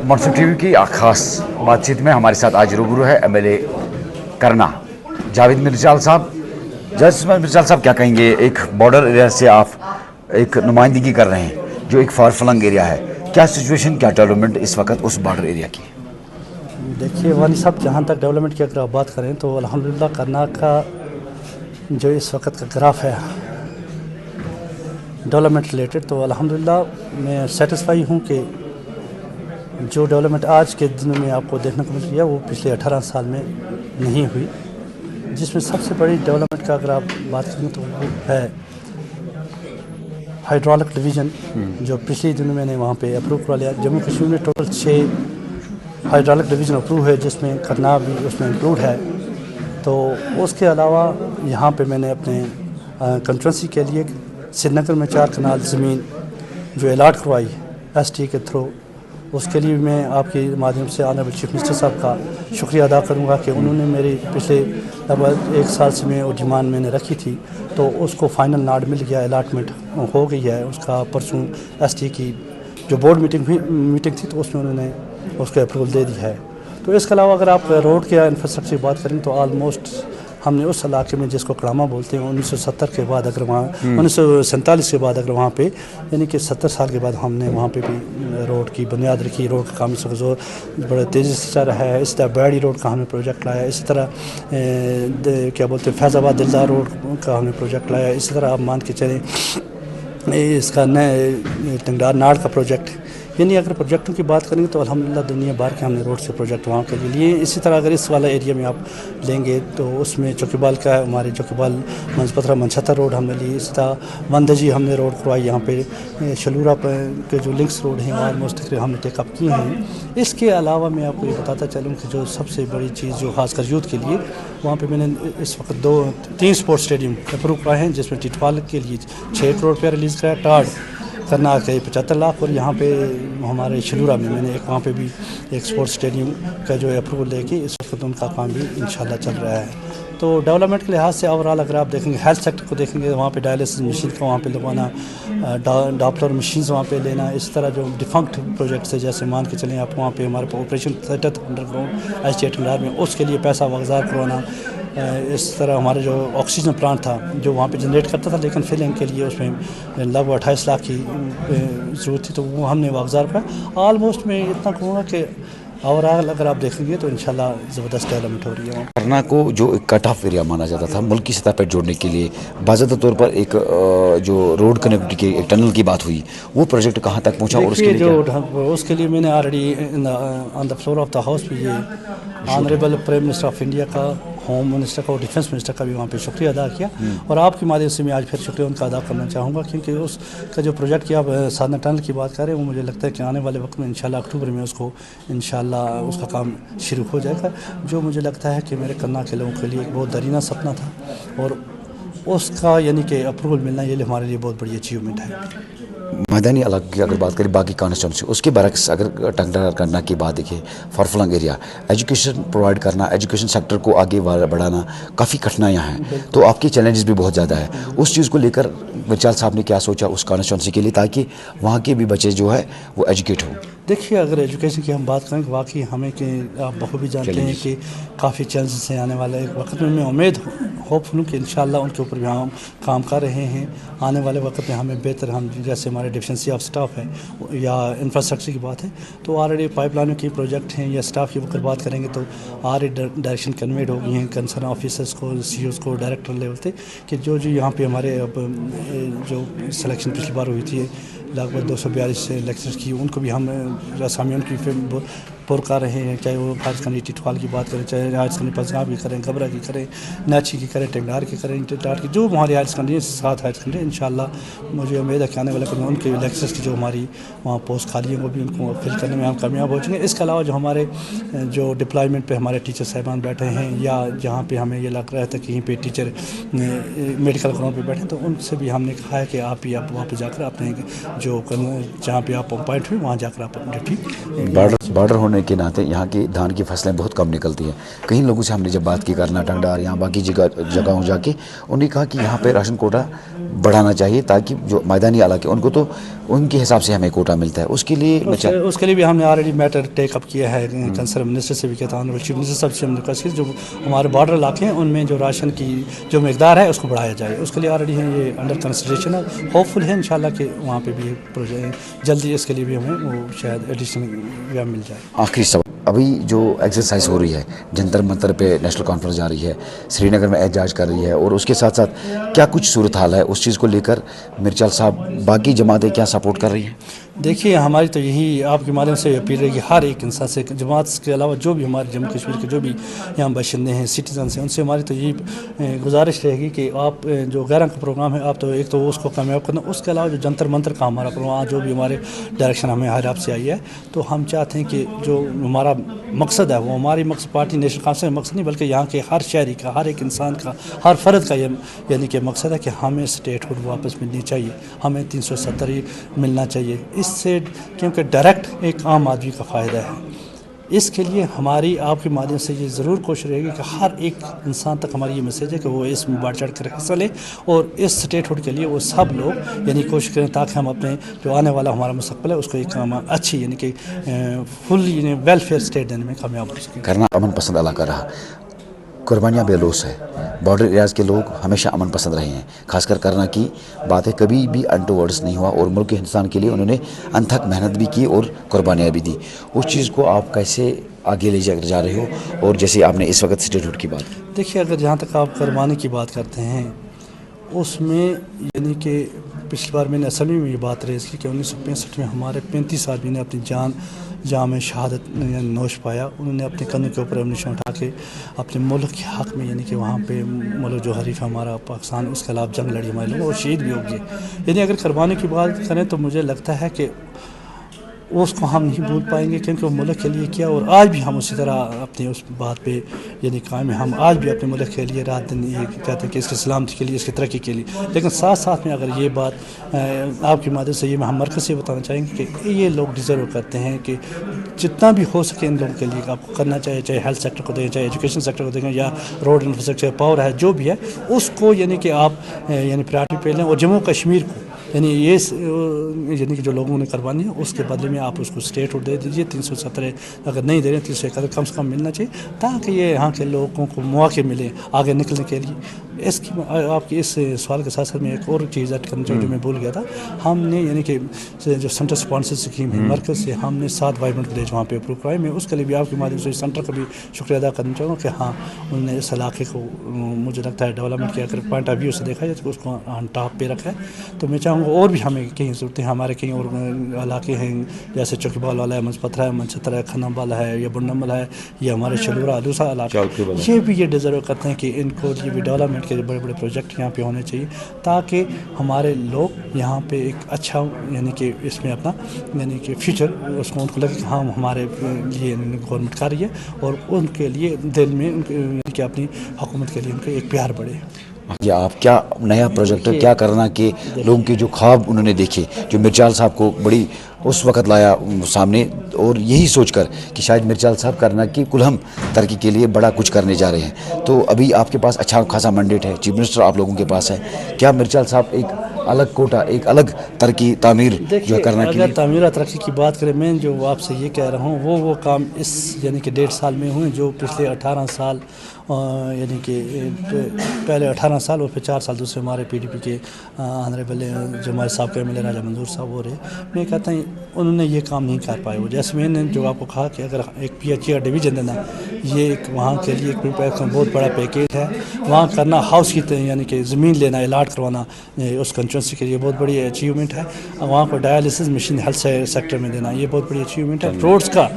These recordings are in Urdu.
منصف ٹی وی کی خاص بات چیت میں ہمارے ساتھ آج روبرو ہے MLA کرنا جاوید مرچال صاحب. جج مرچال صاحب کیا کہیں گے، ایک بارڈر ایریا سے آپ ایک نمائندگی کر رہے ہیں جو ایک فار فلنگ ایریا ہے، کیا سچویشن کیا ڈیولپمنٹ اس وقت اس بارڈر ایریا کی؟ دیکھیے وانی صاحب، جہاں تک ڈیولپمنٹ کی اگر آپ بات کریں تو الحمدللہ کرنا کا جو اس وقت کا گراف ہے ڈیولپمنٹ ریلیٹڈ، تو الحمدللہ میں سیٹسفائی ہوں کہ جو ڈیولپمنٹ آج کے دنوں میں آپ کو دیکھنے کو مل رہی ہے وہ پچھلے 18 سال میں نہیں ہوئی، جس میں سب سے بڑی ڈیولپمنٹ کا اگر آپ بات کریں تو وہ ہے ہائیڈرولک ڈویژن، جو پچھلے دنوں میں نے وہاں پہ اپروو کروا لیا. جموں کشمیر میں ٹوٹل 6 ہائیڈرولک ڈویژن اپروو ہے، جس میں کرنا بھی اس میں انکلوڈ ہے. تو اس کے علاوہ یہاں پہ میں نے اپنے کنسٹیٹوئنسی کے لیے سری نگر میں 4 کنال زمین جو الاٹ کروائی ST کے تھرو، اس کے لیے میں آپ کے مادھیم سے آنریبل چیف منسٹر صاحب کا شکریہ ادا کروں گا کہ انہوں نے میری پچھلے لگ بھگ 1 سال سے میں وہ ڈیمانڈ میں نے رکھی تھی، تو اس کو فائنل ناڈ مل گیا، الاٹمنٹ ہو گئی ہے. اس کا پرسوں ST کی جو بورڈ میٹنگ تھی تو اس میں انہوں نے اس کو اپروول دے دی ہے. تو اس کے علاوہ اگر آپ روڈ کے انفراسٹرکچر کی بات کریں تو آلموسٹ ہم نے اس علاقے میں جس کو کڑامہ بولتے ہیں 1970 کے بعد اگر وہاں 1947 کے بعد اگر وہاں پہ یعنی کہ 70 سال کے بعد ہم نے وہاں پہ بھی روڈ کی بنیاد رکھی. روڈ کا کام اس وقت زور بڑے تیزی سے چل رہا ہے. اسی طرح بیڑی روڈ کا ہم نے پروجیکٹ لایا، اسی طرح کیا بولتے ہیں فیض آباد دلدار روڈ کا ہم نے پروجیکٹ لایا. اسی طرح آپ مان کے چلیں اس کا نئے ٹنگڈار ناڑ کا پروجیکٹ. یعنی اگر پروجیکٹوں کی بات کریں تو الحمدللہ دنیا بھر کے ہم نے روڈ سے پروجیکٹ وہاں کے لیے. اسی طرح اگر اس والا ایریا میں آپ لیں گے تو اس میں چوکیبال کا ہے، ہمارے چوکیبال منصپترا منچھتر روڈ ہم نے لی. اسی طرح وندجی ہم نے روڈ کروائی. یہاں پہ شلورہ کے جو لنکس روڈ ہیں آلموسٹ ہم نے ٹیک اپ کیے ہیں. اس کے علاوہ میں آپ کو یہ بتاتا چلوں کہ جو سب سے بڑی چیز جو خاص کر یوتھ کے لیے وہاں پہ میں نے اس وقت 3 اسپورٹس اسٹیڈیم اپروو کرائے ہیں، جس میں ٹیٹوال کے لیے 6 کروڑ روپیہ ریلیز کرایا، ٹاڑ کرنا کے 75 لاکھ، اور یہاں پہ ہمارے شلورہ میں نے وہاں پہ بھی ایک اسپورٹس اسٹیڈیم کا جو اپروول لے کے اس وقت ان کا کام بھی انشاءاللہ چل رہا ہے. تو ڈیولپمنٹ کے لحاظ سے اوورال اگر آپ دیکھیں گے ہیلتھ سیکٹر کو دیکھیں گے، وہاں پہ ڈائلسس مشین کا وہاں پہ لگوانا، ڈاپلر مشینز وہاں پہ لینا. اس طرح جو ڈیفنکٹ پروجیکٹس ہے جیسے مان کے چلیں آپ وہاں پہ ہمارے پہ operation theatre under ground ST ٹنڈار میں، اس کے لیے پیسہ واگزار کروانا. اس طرح ہمارا جو آکسیجن پلانٹ تھا جو وہاں پہ جنریٹ کرتا تھا لیکن فلنگ کے لیے اس میں لگ بھگ 28 لاکھ کی ضرورت تھی، تو وہ ہم نے واگزار کرایا. آلموسٹ میں اتنا کہوں گا کہ اوورال اگر آپ دیکھیں گے تو انشاءاللہ زبردست ڈیولپمنٹ ہو رہی ہے. کرنا کو جو ایک کٹ آف ایریا مانا جاتا تھا ملکی سطح پر جوڑنے کے لیے، باضابطہ طور پر ایک جو روڈ کنیکٹیوٹی کے ایک ٹنل کی بات ہوئی، وہ پروجیکٹ کہاں تک پہنچا اور اس کے لیے اس کے لیے میں نے already on the floor of the house بھی یہ honourable prime minister of India کا، ہوم منسٹر کا اور ڈیفینس منسٹر کا بھی وہاں پہ شکریہ ادا کیا. اور آپ کی مادھیم سے میں آج پھر شکریہ ان کا ادا کرنا چاہوں گا، کیونکہ اس کا جو پروجیکٹ کی آپ سادنا ٹنل کی بات کریں وہ مجھے لگتا ہے کہ آنے والے وقت میں انشاءاللہ اکتوبر میں اس کو انشاءاللہ اس کا کام شروع ہو جائے گا، جو مجھے لگتا ہے کہ میرے کرنا کے لوگوں کے لیے ایک بہت درینہ سپنا تھا، اور اس کا یعنی کہ اپروول ملنا یہ ہمارے لیے بہت بڑی اچیومنٹ ہے. میدانی علاقے کی اگر بات کریں باقی کانسٹیٹوئنسی، اس کے برعکس اگر ٹنگڈار کرنا کی بات دیکھیں، for filling area, education provide کرنا، ایجوکیشن سیکٹر کو آگے بڑھانا کافی کٹھنائیاں ہیں، تو آپ کے چیلنجز بھی بہت زیادہ ہے. اس چیز کو لے کر مرچال صاحب نے کیا سوچا اس کانسٹیٹوئنسی کے لیے تاکہ وہاں کے بھی بچے جو ہے وہ ایجوکیٹ ہوں؟ دیکھیے اگر ایجوکیشن کی ہم بات کریں کہ واقعی ہمیں کہ آپ بخوبی جانتے ہیں کہ کافی چیلنجز ہیں آنے والے وقت میں امید ہوپ فل ہوں کہ انشاءاللہ ان کے اوپر بھی ہم کام کر رہے ہیں. آنے والے وقت میں ہمیں بہتر ہم جیسے ہمارے ڈیفینسی آف سٹاف ہے یا انفراسٹرکچر کی بات ہے تو آلریڈی پائپ لائنوں کی پروجیکٹ ہیں، یا سٹاف کی اگر بات کریں گے تو آلریڈی ڈائریکشن کنویڈ ہو گئی ہیں کنسرن آفیسرس کو، CEOs کو، ڈائریکٹر لیول تھے کہ جو یہاں پہ ہمارے اب جو سلیکشن پچھلی بار ہوئی تھی لگ بھگ 242 لیکچرز کی، ان کو بھی ہم اسامی ان کی پر کر رہے ہیں، چاہے وہ ہائر سیکنڈری ٹیٹوال کی بات کریں، چاہے ہائر سیکنڈری پنجاب کی کریں، گبرا کی کریں، ناچی کی کریں، ٹنگڈار کی کریں، ٹنگڈار کی جو ہماری ہائر سیکنڈری 7 ہائر سیکنڈری انشاءاللہ مجھے امید ہے کہ آنے والے ان کے لیکچرز کی جو ہماری وہاں پوسٹ خالی ہیں وہ بھی ان کو فل کرنے میں ہم کامیاب ہو چکے ہیں. اس کے علاوہ جو ہمارے جو ڈپلائمنٹ پہ ہمارے ٹیچر صاحبان بیٹھے ہیں یا جہاں پہ ہمیں یہ لگ رہا تھا کہ کہیں پہ ٹیچر میڈیکل گراؤنڈ پہ بیٹھے تو ان سے بھی ہم نے کہا ہے کہ آپ بھی آپ وہاں پہ جا کر اپنے جو جہاں پہ آپ اپوائنٹ ہوئے وہاں جا کر آپ ڈیوٹی. بارڈر ہونے کے ناطے یہاں کی دھان کی فصلیں بہت کم نکلتی ہیں. کئی لوگوں سے ہم نے جب بات کی کرنا ٹنگڈار یہاں باقی جگہوں جا کے انہوں نے کہا کہ یہاں پہ راشن کوٹا بڑھانا چاہیے تاکہ جو میدانی علاقے ان کو تو ان کے حساب سے ہمیں کوٹا ملتا ہے. اس کے لیے اس کے لیے بھی ہم نے آلریڈی میٹر ٹیک اپ کیا ہے. کنسرن منسٹر سے بھی کہتا ہوں, چیف منسٹر صاحب سے ہم نے کہا کہ جو ہمارے بارڈر علاقے ہیں ان میں جو راشن کی جو مقدار ہے اس کو بڑھایا جائے. اس کے لیے آلریڈی ہیں یہ انڈر کنسیڈریشن ہے. ہوپ فل ہے انشاءاللہ کہ وہاں پہ بھی پروجیکٹ جلدی اس کے لیے بھی ہمیں وہ شاید ایڈیشنل مل جائے. آخری سوال, ابھی جو ایکسرسائز ہو رہی ہے جنتر منتر پہ نیشنل کانفرنس جا رہی ہے, سری نگر میں احتجاج کر رہی ہے, اور اس کے ساتھ ساتھ کیا کچھ صورتحال ہے اس چیز کو لے کر میرچال صاحب باقی جماعتیں کیا سپورٹ کر رہی ہیں؟ دیکھیے ہماری تو یہی آپ کے مادھیم سے اپیل رہے گی ہر ایک انسان سے, جماعت کے علاوہ جو بھی ہمارے جموں کشمیر کے جو بھی یہاں باشندے ہیں, سٹیزنس ہیں, ان سے ہماری تو یہی گزارش رہے گی کہ آپ جو غیروں کا پروگرام ہے آپ تو ایک تو اس کو کامیاب کرنا. اس کے علاوہ جو جنتر منتر کا ہمارا پروگرام جو بھی ہمارے ڈائریکشن ہمیں ہر آپ سے آئی ہے, تو ہم چاہتے ہیں کہ جو ہمارا مقصد ہے وہ ہماری مقصد پارٹی نیشنل کانفرنس کا مقصد نہیں بلکہ یہاں کے ہر شہری کا, ہر ایک انسان کا, ہر فرد کا یہ یعنی کہ مقصد ہے کہ ہمیں اسٹیٹ ہوڈ واپس ملنی چاہیے, ہمیں 370 ملنا چاہیے. اس سے کیونکہ ڈائریکٹ ایک عام آدمی کا فائدہ ہے. اس کے لیے ہماری آپ کے مادھیم سے یہ ضرور کوشش رہے گی کہ ہر ایک انسان تک ہماری یہ میسیج ہے کہ وہ اس میں بڑھ چڑھ کر حصہ لے, اور اس اسٹیٹ ہوڈ کے لیے وہ سب لوگ یعنی کوشش کریں تاکہ ہم اپنے جو آنے والا ہمارا مستقبل ہے اس کو ایک اچھی یعنی کہ فل یعنی ویلفیئر اسٹیٹ دینے میں کامیاب ہو سکیں. کرنا امن پسند علاقہ رہا, قربانیاں بے لوث ہے. بارڈر ایریاز کے لوگ ہمیشہ امن پسند رہے ہیں, خاص کر کرنا کی بات ہے کبھی بھی انٹوورڈس نہیں ہوا, اور ملک کے ہندوستان کے لیے انہوں نے انتھک محنت بھی کی اور قربانیاں بھی دی. اس چیز کو آپ کیسے آگے لے جا رہے ہو, اور جیسے آپ نے اس وقت اسٹیٹ ہوڈ کی بات کی. دیکھیے اگر جہاں تک آپ قربانی کی بات کرتے ہیں اس میں یعنی کہ پچھلی بار میں نے اسمبلی میں یہ بات ریز کی کہ 1965 میں ہمارے 35 آدمی نے اپنی جام شہادت نوش پایا. انہوں نے اپنے کندھوں کے اوپر امنیشن اٹھا کے اپنے ملک کے حق میں یعنی کہ وہاں پہ ملک جو حریف ہمارا پاکستان اس کے خلاف جنگ لڑی ہمارے لوگ, اور شہید بھی ہو گئے. یعنی اگر قربانی کی بات کریں تو مجھے لگتا ہے کہ اس کو ہم نہیں بھول پائیں گے کیونکہ وہ ملک کے لیے کیا, اور آج بھی ہم اسی طرح اپنی اس بات پہ یعنی قائم ہیں. ہم آج بھی اپنے ملک کے لیے رات دن یہ کہتے ہیں کہ اس کی سلامتی کے لیے, اس کی ترقی کے لیے. لیکن ساتھ ساتھ میں اگر یہ بات آپ کی مدد سے یہ ہم مرکز سے بتانا چاہیں گے کہ یہ لوگ ڈیزرو کرتے ہیں کہ جتنا بھی ہو سکے ان لوگوں کے لیے آپ کو کرنا چاہیے, چاہے ہیلتھ سیکٹر کو دیں, چاہے ایجوکیشن سیکٹر کو دیں, یا روڈ انفراسٹرکچر, پاور ہے, جو بھی ہے اس کو یعنی کہ آپ یعنی پرائرٹی پہ لیں. اور جموں کشمیر کو یعنی یہ یعنی کہ جو لوگوں نے قربانی ہے اس کے بدلے میں آپ اس کو اسٹیٹ ہوڈ دے دیجیے. 370 اگر نہیں دے رہے 371 کم سے کم ملنا چاہیے تاکہ یہ یہاں کے لوگوں کو مواقع ملے آگے نکلنے کے لیے. اس کی آپ کی اس سوال کے ساتھ ساتھ میں ایک اور چیز ایڈ کرنا چاہوں جو میں بھول گیا تھا. ہم نے یعنی کہ جو سینٹر اسپانسر اسکیم ہے مرکز سے ہم نے 7 وائبرنٹ ولیج وہاں پہ اپروو کرائے. میں اس کے لیے بھی آپ کے مادھیم سے سینٹر کا بھی شکریہ ادا کرنا چاہوں گا کہ ہاں انہوں نے اس علاقے کو مجھے لگتا ہے ڈیولپمنٹ کے اگر پوائنٹ آف ویو سے دیکھا جائے تو اس کو آن ٹاپ پہ رکھا ہے. تو میں چاہوں گا اور بھی ہمیں کہیں ضرورتیں ہمارے کہیں اور علاقے ہیں جیسے چوکی بال والا ہے, منجپتھر ہے, منچتر ہے, کھنم والا ہے, یا بنڈمل ہے, یا ہمارے شلورہ دوسرا علاقہ, یہ بھی یہ ڈیزرو کرتے ہیں کہ ان کو یہ بھی ڈیولپمنٹ کے بڑے بڑے پروجیکٹ یہاں پہ ہونے چاہیے تاکہ ہمارے لوگ یہاں پہ ایک اچھا یعنی کہ اس میں اپنا یعنی کہ فیوچر اس کو ان کو لگے کہ ہاں ہمارے لیے گورنمنٹ کر رہی ہے, اور ان کے لیے دل میں یعنی کہ اپنی حکومت کے لیے ان کا ایک پیار بڑھے. یا آپ کیا نیا پروجیکٹ کیا کرنا کہ لوگوں کے جو خواب انہوں نے دیکھے, جو میرچال صاحب کو بڑی اس وقت لایا سامنے, اور یہی سوچ کر کہ شاید میرچال صاحب کرنا کہ کلہم ترقی کے لیے بڑا کچھ کرنے جا رہے ہیں. تو ابھی آپ کے پاس اچھا خاصا مینڈیٹ ہے, چیف منسٹر آپ لوگوں کے پاس ہے, کیا میرچال صاحب ایک الگ کوٹا, ایک الگ ترقی تعمیر جو کرنا کے لیے؟ اگر تعمیر ترقی کی بات کریں, میں جو آپ سے یہ کہہ رہا ہوں وہ کام اس یعنی کہ 1.5 سال میں ہوئے جو پچھلے 18 سال یعنی کہ پہلے 18 سال اور پھر 4 سال دوسرے ہمارے پی ڈی پی کے آنریبل جو ہمارے صاحب کے ایم ایل اے راجہ منظور صاحب ہو رہے. میں کہتا ہوں انہوں نے یہ کام نہیں کر پائے. وہ جیسے میں نے جو آپ کو کہا کہ اگر ایک پی ایچ ای ڈویژن دینا یہ ایک وہاں کے لیے ایک بہت بڑا پیکیج ہے. وہاں کرنا ہاؤس کی یعنی کہ زمین لینا الاٹ کروانا اس کنسٹیچوئنسی کے لیے بہت بڑی اچیومنٹ ہے. وہاں کو ڈائلسس مشین ہیلتھ سیکٹر میں دینا یہ بہت بڑی اچیومنٹ ہے. روڈز کا,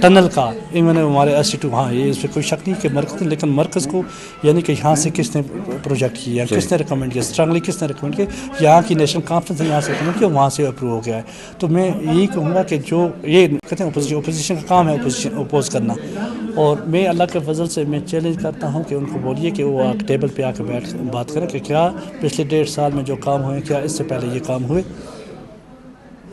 ٹنل کا, ایون ہمارے SC2 ہاں یہ اس پہ کوئی شک نہیں کہ مرکز, لیکن مرکز کو یعنی کہ یہاں سے کس نے پروجیکٹ کیا, کس نے ریکمنڈ کیا, اسٹرانگلی کس نے ریکمنڈ کیا, یہاں کی نیشنل کانفرنس نے یہاں سے ریکمنڈ کیا, وہاں سے اپروو ہو گیا ہے. تو میں یہی کہوں گا کہ جو یہ کہتے ہیں اپوزیشن کا کام ہے اپوز کرنا, اور میں اللہ کے فضل سے میں چیلنج کرتا ہوں کہ ان کو بولیے کہ وہ ٹیبل پہ آ کے بات کریں کہ کیا پچھلے 1.5 سال میں جو کام ہوئے کیا اس سے پہلے یہ کام ہوئے.